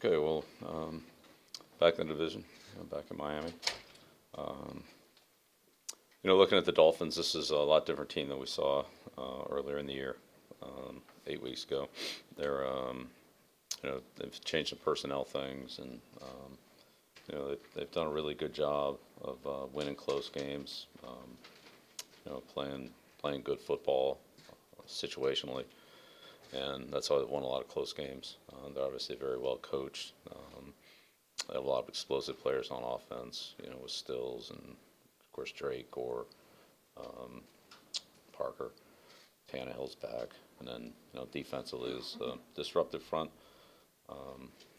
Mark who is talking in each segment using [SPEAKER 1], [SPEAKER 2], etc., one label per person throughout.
[SPEAKER 1] Okay, well, back in the division, back in Miami. Um, Looking at the Dolphins, this is a lot different team than we saw earlier in the year, 8 weeks ago. They've changed the personnel things, and they've done a really good job of winning close games. Playing good football situationally, and that's how they won a lot of close games. They're obviously very well coached. They have a lot of explosive players on offense, with Stills and, of course, Drake or Parker. Tannehill's back. And then, defensively is a disruptive front.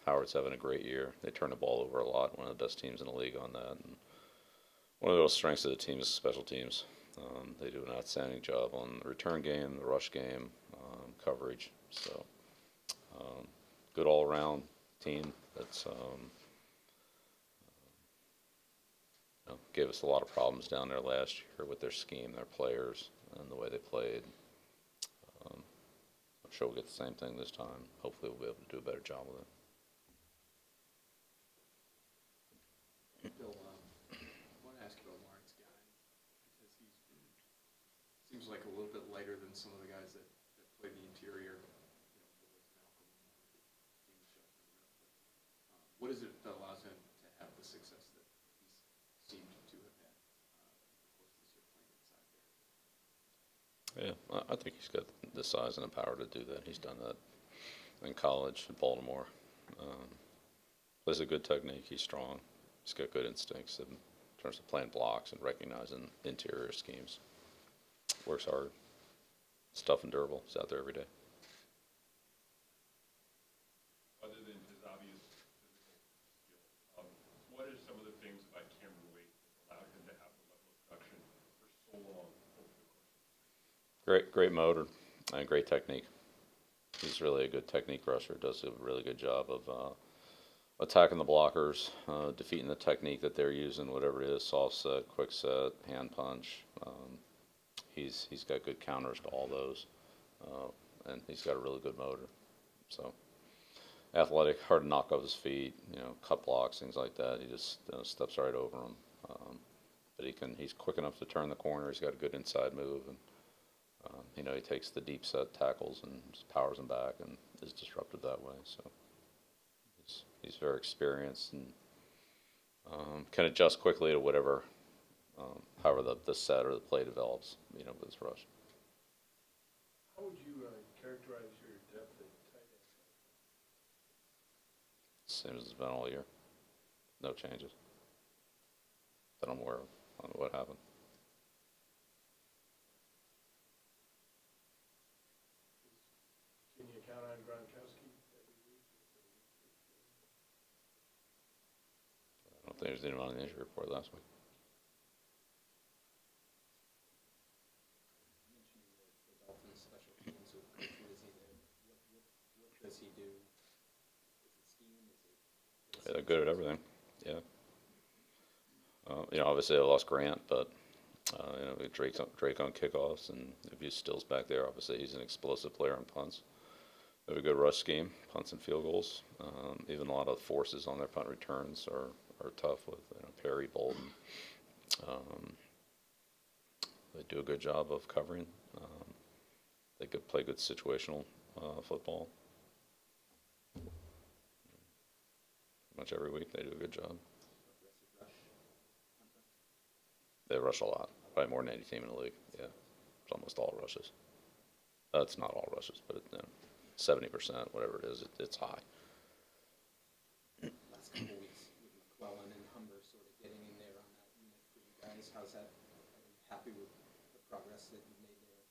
[SPEAKER 1] Howard's having a great year. They turn the ball over a lot, one of the best teams in the league on that. And one of those strengths of the team is special teams. They do an outstanding job on the return game, the rush game, coverage. So, good all-around team that's gave us a lot of problems down there last year with their scheme, their players, and the way they played. I'm sure we'll get the same thing this time. Hopefully we'll be able to do a better job with
[SPEAKER 2] it. Bill, I want to ask you about Lawrence Guy, because he seems like a little bit lighter than some of the guys that play the interior. What is it that allows him to have the success that he seemed to have had over the course of this year playing inside there?
[SPEAKER 1] Yeah, I think he's got the size and the power to do that. He's done that in college in Baltimore. Plays a good technique. He's strong. He's got good instincts in terms of playing blocks and recognizing interior schemes. Works hard. It's tough and durable. He's out there every day.
[SPEAKER 3] Other than his obvious physical skill, what are some of the things about Cameron Wake that allowed him to have the level of production for so long over the course of his career?
[SPEAKER 1] Great motor and great technique. He's really a good technique rusher. Does a really good job of attacking the blockers, defeating the technique that they're using, whatever it is, soft set, quick set, hand punch. He's got good counters to all those, and he's got a really good motor. So athletic, hard to knock off his feet, cut blocks, things like that. He just steps right over them. But he's quick enough to turn the corner. He's got a good inside move, and he takes the deep set tackles and just powers them back and is disruptive that way. So he's very experienced and can adjust quickly to whatever, however the set or the play develops, with his rush.
[SPEAKER 4] How would you characterize your depth at tight end?
[SPEAKER 1] Same as it's been all year. No changes that I'm aware of. I don't know what happened.
[SPEAKER 4] Can you count on Gronkowski every week?
[SPEAKER 1] I don't think there's anyone on the injury report last week.
[SPEAKER 2] You mentioned the Dolphins special teams with Coach Rizzi there. What does he do? Is it scheme?
[SPEAKER 1] Yeah, they're good at everything. Yeah. Obviously they lost Grant, but Drake on kickoffs, and if he Stills back there, obviously he's an explosive player on punts. They have a good rush scheme, punts and field goals. Even a lot of forces on their punt returns are tough with Perry, Bolden. They do a good job of covering. They could play good situational football. Pretty much every week they do a good job. They rush a lot, probably more than any team in the league. Yeah, it's almost all rushes. It's not all rushes, but 70%, whatever it is, it's high.
[SPEAKER 2] Last couple of weeks with McClellan and Humber sort of getting in there on that unit for you guys. How's that? Are you happy with the progress that you've made there?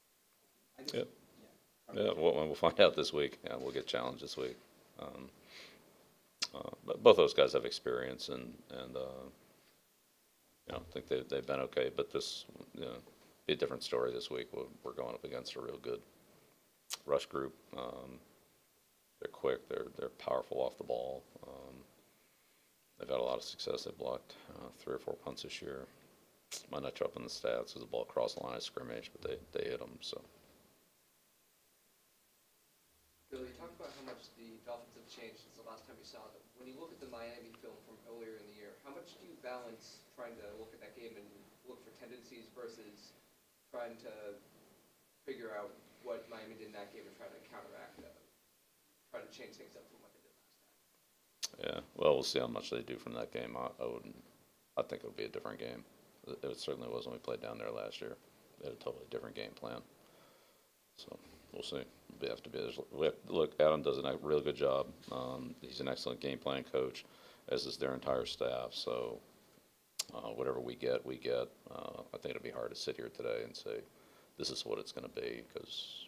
[SPEAKER 2] I guess,
[SPEAKER 1] yeah. We'll find out this week. Yeah, we'll get challenged this week. But both those guys have experience, and I think they've been okay. But this, be a different story this week. We're going up against a real good rush group. They're quick. They're powerful off the ball. They've had a lot of success. They blocked 3 or 4 punts this year. Might not show up in the stats because the ball crossed the line of scrimmage, but they hit them. So.
[SPEAKER 5] Bill, you talked about how much the Dolphins have changed since the the last time you saw them. When you look at the Miami film from earlier in the year, how much do you balance trying to look at that game and look for tendencies versus trying to figure out what Miami did in that game and try to counteract, try to change things up from what they did last time?
[SPEAKER 1] Yeah, well, we'll see how much they do from that game. I think it'll be a different game. It certainly was when we played down there last year. They had a totally different game plan. So we'll see. Look, Adam does a really good job. He's an excellent game plan coach, as is their entire staff. So whatever we get, we get. I think it'll be hard to sit here today and say this is what it's going to be because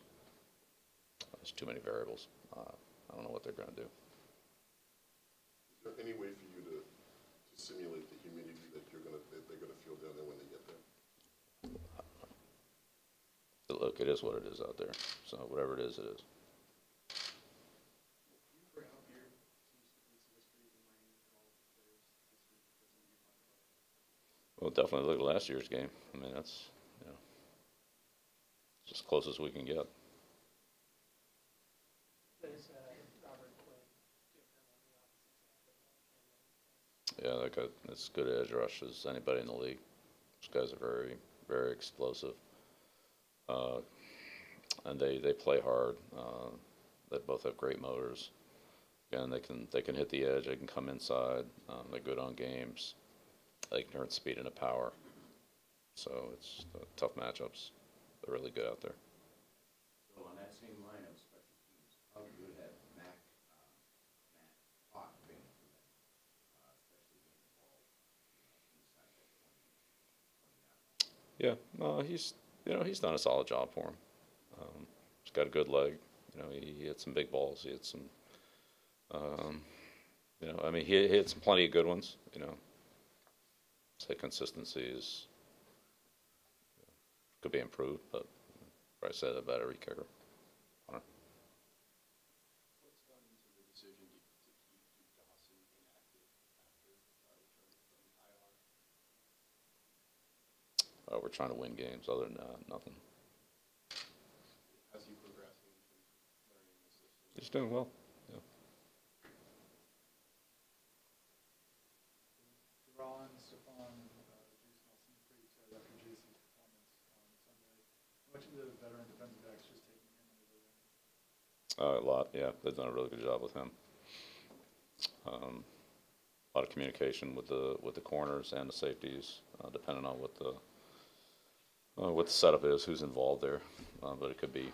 [SPEAKER 1] there's too many variables. I don't know what they're going to do.
[SPEAKER 6] Is there any way for you to simulate the humidity that they're gonna feel down there when they get there?
[SPEAKER 1] Look, it is what it is out there. So whatever it is, it is.
[SPEAKER 2] Do you bring up your team's defensive history in Miami at all with players this year because of what you talked about?
[SPEAKER 1] Well, definitely look at last year's game. I mean, that's, it's as close as we can get.
[SPEAKER 7] Does Robert play different on the opposite side?
[SPEAKER 1] Yeah, like as good edge rush as anybody in the league. Those guys are very, very explosive. And they play hard. They both have great motors. Again, they can hit the edge. They can come inside. They're good on games. They can turn speed into power. So it's tough matchups. They're really good out there.
[SPEAKER 8] So on that same line of special teams, how good have Matt Hawk been for them, especially getting the ball inside that 20 yard line?
[SPEAKER 1] Yeah, he's done a solid job for him. He's got a good leg. He hit some big balls. He hit some, I mean, he hit some plenty of good ones. Say consistency could be improved, but I say that about every kicker.
[SPEAKER 2] What's gone into the decision to keep Duke Dawson inactive after returning from IR?
[SPEAKER 1] We're trying to win games. Other than that, nothing.
[SPEAKER 2] How's he progressing in terms of learning the system?
[SPEAKER 1] He's doing well. Yeah.
[SPEAKER 9] Ron, Stephon, Jason all seemed pretty excited after JC's performance on Sunday. How much of the veteran defensive backs just taking him under their wing?
[SPEAKER 1] A lot, yeah. They've done a really good job with him. A lot of communication with the corners and the safeties, depending on what the setup is, who's involved there. But it could be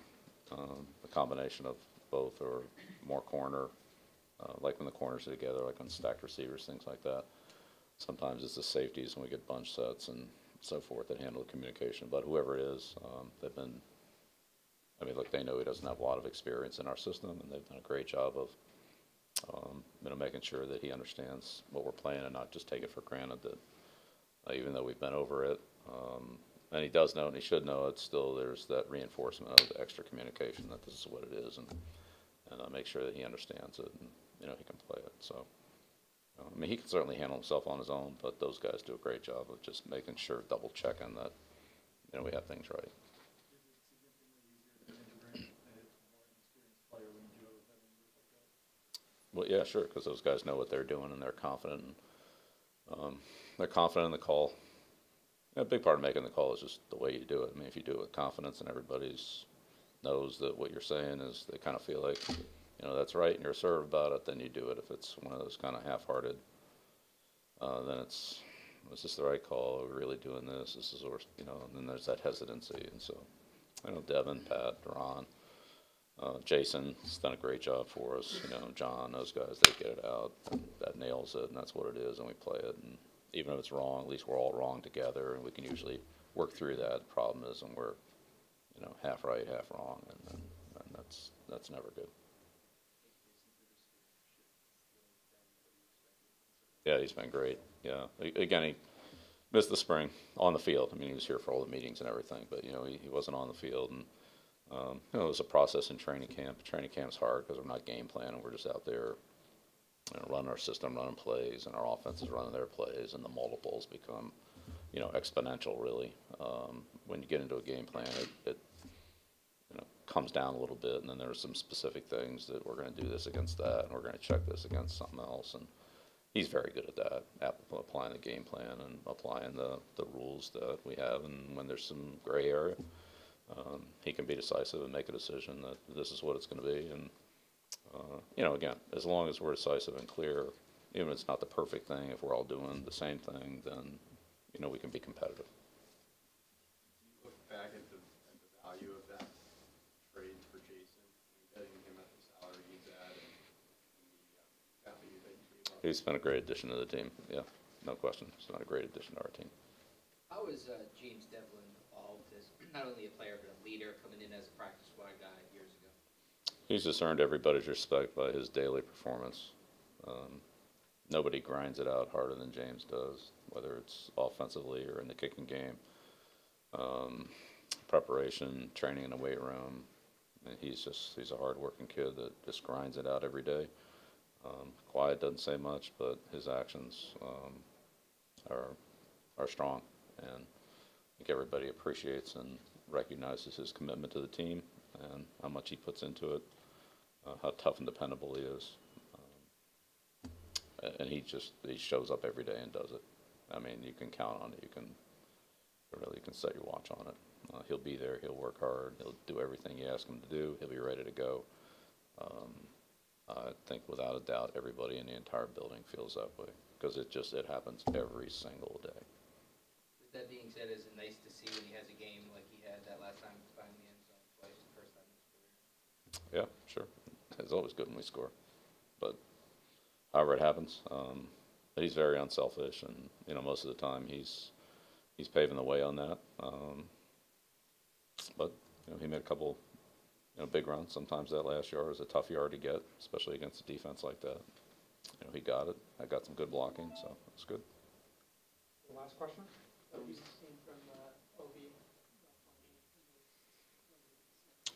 [SPEAKER 1] a combination of both or more corner, like when the corners are together, like on stacked receivers, things like that. Sometimes it's the safeties when we get bunch sets and so forth that handle the communication. But whoever it is, they've been, look, they know he doesn't have a lot of experience in our system, and they've done a great job of, making sure that he understands what we're playing and not just take it for granted that even though we've been over it, and he does know and he should know it, still there's that reinforcement of the extra communication that this is what it is, and make sure that he understands it and, he can play it. So, he can certainly handle himself on his own, but those guys do a great job of just making sure, double checking that, we have things right.
[SPEAKER 9] Is it significantly easier to integrate a more inexperienced player when you do have a veteran group like that?
[SPEAKER 1] Well, yeah, sure, because those guys know what they're doing and they're confident. They're confident in the call. A big part of making the call is just the way you do it. If you do it with confidence and everybody's knows that what you're saying is, they kind of feel like, that's right, and you're assertive about it, then you do it. If it's one of those kind of half-hearted, then is this the right call? Are we really doing this? This is, and then there's that hesitancy. And so, Devin, Pat, Ron, Jason has done a great job for us. John, those guys, they get it out. That nails it, and that's what it is, and we play it. And even if it's wrong, at least we're all wrong together, and we can usually work through that. The problem is when we're, half right, half wrong, and that's never good. Yeah, he's been great. Yeah, again, he missed the spring on the field. He was here for all the meetings and everything, but he wasn't on the field, and it was a process in training camp. Training camp's hard because we're not game planning. We're just out there, running our system, running plays, and our offense is running their plays, and the multiples become, exponential really. When you get into a game plan, it comes down a little bit, and then there's some specific things that we're going to do this against that, and we're going to check this against something else. And he's very good at that, applying the game plan and applying the rules that we have. And when there's some gray area, he can be decisive and make a decision that this is what it's going to be. And again, as long as we're decisive and clear, even if it's not the perfect thing, if we're all doing the same thing, then we can be competitive.
[SPEAKER 2] Do you look back at the value of that trade for Jason, getting him at the salary he's at, and the value that you gave up?
[SPEAKER 1] He's been a great addition to the team. Yeah, no question. He's been a great addition to our team.
[SPEAKER 10] How has James Devlin evolved as not only a player but a leader, coming in as a practice squad guy years ago?
[SPEAKER 1] He's just earned everybody's respect by his daily performance. Nobody grinds it out harder than James does, whether it's offensively or in the kicking game. Preparation, training in the weight room. And he's a hard-working kid that just grinds it out every day. Quiet, doesn't say much, but his actions are strong, and I think everybody appreciates and recognizes his commitment to the team and how much he puts into it, how tough and dependable he is. And he shows up every day and does it. I mean, you can count on it. You can set your watch on it. He'll be there. He'll work hard. He'll do everything you ask him to do. He'll be ready to go. I think without a doubt, everybody in the entire building feels that way because it happens every single day.
[SPEAKER 10] With that being said, is it nice to see when he has a game like he had that last time, finding the end zone twice, the first time in his career?
[SPEAKER 1] Yeah, sure. It's always good when we score, but however it happens, but he's very unselfish, and most of the time he's paving the way on that. But he made a couple big runs. Sometimes that last yard is a tough yard to get, especially against a defense like that. He got it. I got some good blocking, so it's good.
[SPEAKER 7] The last question? What have you seen from OB?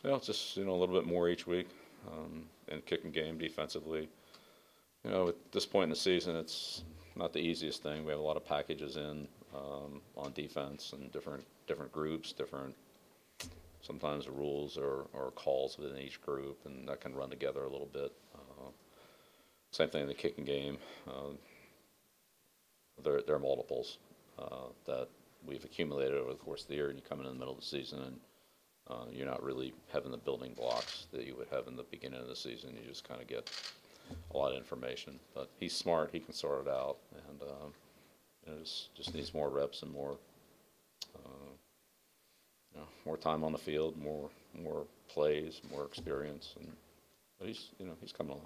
[SPEAKER 1] Well, just a little bit more each week, and kicking game defensively. At this point in the season, it's not the easiest thing. We have a lot of packages in on defense and different groups, sometimes the rules or calls within each group, and that can run together a little bit. Same thing in the kicking game. There are multiples that we've accumulated over the course of the year, and you come in the middle of the season, and you're not really having the building blocks that you would have in the beginning of the season. You just kind of get a lot of information. But he's smart. He can sort it out, and just needs more reps and more time on the field, more plays, more experience, but he's coming along.